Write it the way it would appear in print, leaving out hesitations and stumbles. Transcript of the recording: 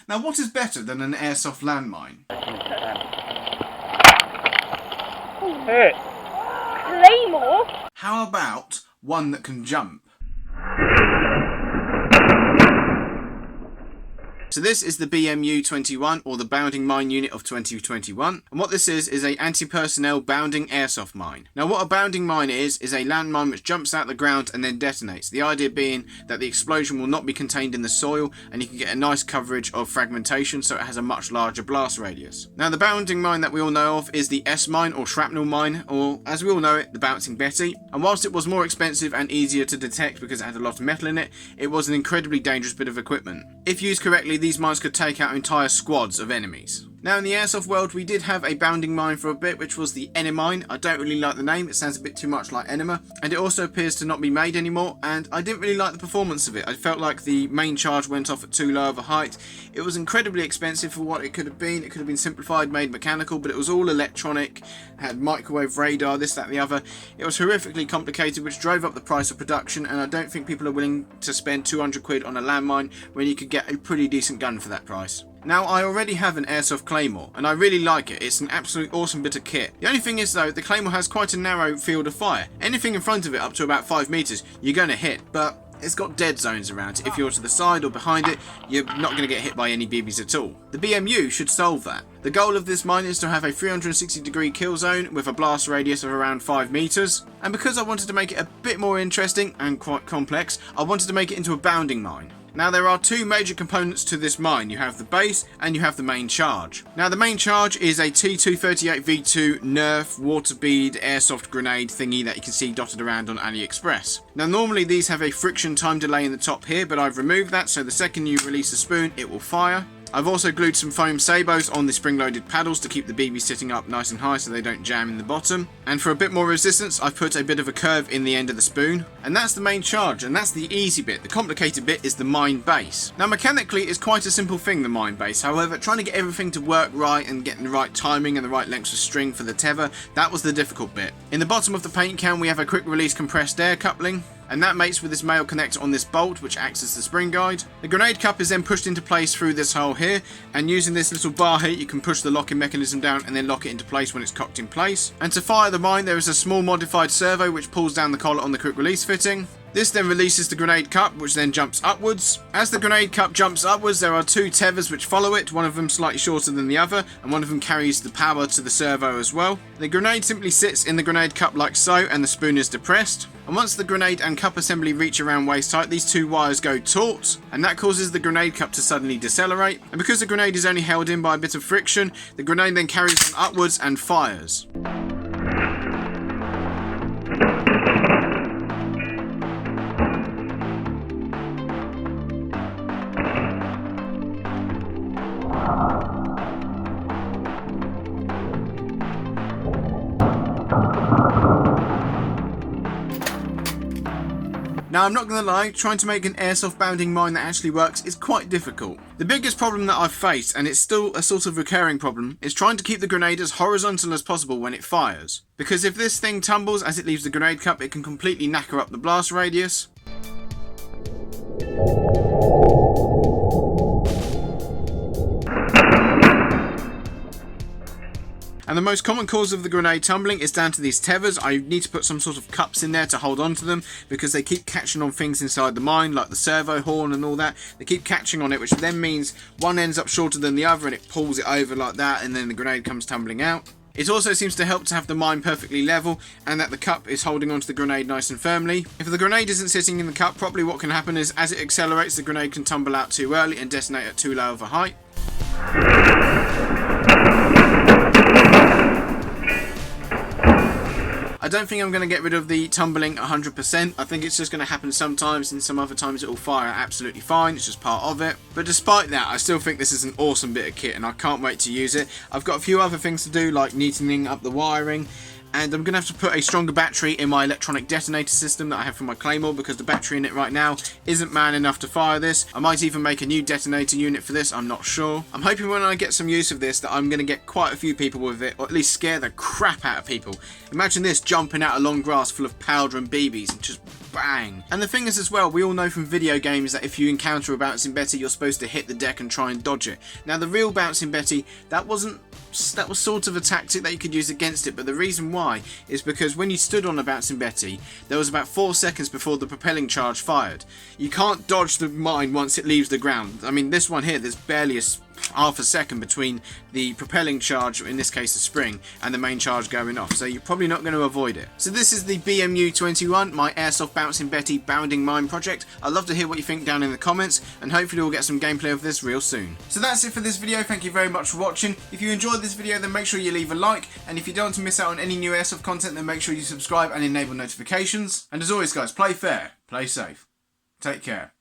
Now what is better than an airsoft landmine? Hey. Claymore? How about one that can jump? So this is the BMU21, or the Bounding Mine Unit of 2021, and what this is a anti-personnel bounding airsoft mine. Now what a bounding mine is a landmine which jumps out the ground and then detonates. The idea being that the explosion will not be contained in the soil and you can get a nice coverage of fragmentation, so it has a much larger blast radius. Now the bounding mine that we all know of is the S mine, or shrapnel mine, or as we all know it, the Bouncing Betty. And whilst it was more expensive and easier to detect because it had a lot of metal in it, it was an incredibly dangerous bit of equipment. If used correctly, these mines could take out entire squads of enemies. Now in the airsoft world we did have a bounding mine for a bit, which was the Enimine. I don't really like the name, it sounds a bit too much like enema, and it also appears to not be made anymore, and I didn't really like the performance of it. I felt like the main charge went off at too low of a height. It was incredibly expensive for what it could have been. It could have been simplified, made mechanical, but it was all electronic, had microwave radar, this, that and the other. It was horrifically complicated, which drove up the price of production, and I don't think people are willing to spend 200 quid on a landmine when you could get a pretty decent gun for that price. Now I already have an Airsoft Claymore and I really like it. It's an absolutely awesome bit of kit. The only thing is though, the Claymore has quite a narrow field of fire. Anything in front of it up to about 5 meters you're going to hit, but it's got dead zones around it. If you're to the side or behind it, you're not going to get hit by any BBs at all. The BMU should solve that. The goal of this mine is to have a 360-degree kill zone with a blast radius of around 5 meters. And because I wanted to make it a bit more interesting and quite complex, I wanted to make it into a bounding mine. Now there are two major components to this mine. You have the base and you have the main charge. Now the main charge is a T238V2 Nerf water bead airsoft grenade thingy that you can see dotted around on AliExpress. Now normally these have a friction time delay in the top here, but I've removed that, so the second you release the spoon it will fire. I've also glued some foam sabos on the spring-loaded paddles to keep the BB sitting up nice and high so they don't jam in the bottom. And for a bit more resistance, I've put a bit of a curve in the end of the spoon. And that's the main charge, and that's the easy bit. The complicated bit is the mine base. Now mechanically, it's quite a simple thing, the mine base. However, trying to get everything to work right and getting the right timing and the right lengths of string for the tether, that was the difficult bit. In the bottom of the paint can, we have a quick release compressed air coupling, and that mates with this male connector on this bolt, which acts as the spring guide. The grenade cup is then pushed into place through this hole here, and using this little bar here you can push the locking mechanism down and then lock it into place when it's cocked in place. And to fire the mine there is a small modified servo which pulls down the collar on the quick release fitting. This then releases the grenade cup, which then jumps upwards. As the grenade cup jumps upwards, there are two tethers which follow it, one of them slightly shorter than the other, and one of them carries the power to the servo as well. The grenade simply sits in the grenade cup like so, and the spoon is depressed. And once the grenade and cup assembly reach around waist height, these two wires go taut, and that causes the grenade cup to suddenly decelerate. And because the grenade is only held in by a bit of friction, the grenade then carries on upwards and fires. Now I'm not going to lie, trying to make an airsoft bounding mine that actually works is quite difficult. The biggest problem that I've faced, and it's still a sort of recurring problem, is trying to keep the grenade as horizontal as possible when it fires. Because if this thing tumbles as it leaves the grenade cup, it can completely knacker up the blast radius. And the most common cause of the grenade tumbling is down to these tethers. I need to put some sort of cups in there to hold on to them because they keep catching on things inside the mine, like the servo horn and all that. They keep catching on it, which then means one ends up shorter than the other and it pulls it over like that, and then the grenade comes tumbling out. It also seems to help to have the mine perfectly level and that the cup is holding onto the grenade nice and firmly. If the grenade isn't sitting in the cup properly, what can happen is as it accelerates, the grenade can tumble out too early and detonate at too low of a height. I don't think I'm going to get rid of the tumbling 100%. I think it's just going to happen sometimes, and some other times it will fire absolutely fine. It's just part of it. But despite that, I still think this is an awesome bit of kit and I can't wait to use it. I've got a few other things to do, like neatening up the wiring. And I'm going to have to put a stronger battery in my electronic detonator system that I have for my Claymore, because the battery in it right now isn't man enough to fire this. I might even make a new detonator unit for this, I'm not sure. I'm hoping when I get some use of this that I'm going to get quite a few people with it, or at least scare the crap out of people. Imagine this jumping out of long grass full of powder and BBs and just bang. And the thing is as well, we all know from video games that if you encounter a bouncing Betty, you're supposed to hit the deck and try and dodge it. Now the real bouncing Betty, that was sort of a tactic that you could use against it, but the reason why is because when you stood on a bouncing Betty, there was about 4 seconds before the propelling charge fired. You can't dodge the mine once it leaves the ground. I mean, this one here, there's barely half a second between the propelling charge, in this case the spring, and the main charge going off, so you're probably not going to avoid it. So this is the BMU21, my Airsoft Bouncing Betty bounding mine project. I'd love to hear what you think down in the comments, and hopefully we'll get some gameplay of this real soon. So that's it for this video. Thank you very much for watching. If you enjoyed this video, then make sure you leave a like, and if you don't want to miss out on any new Airsoft content, then make sure you subscribe and enable notifications. And as always guys, play fair, play safe, take care.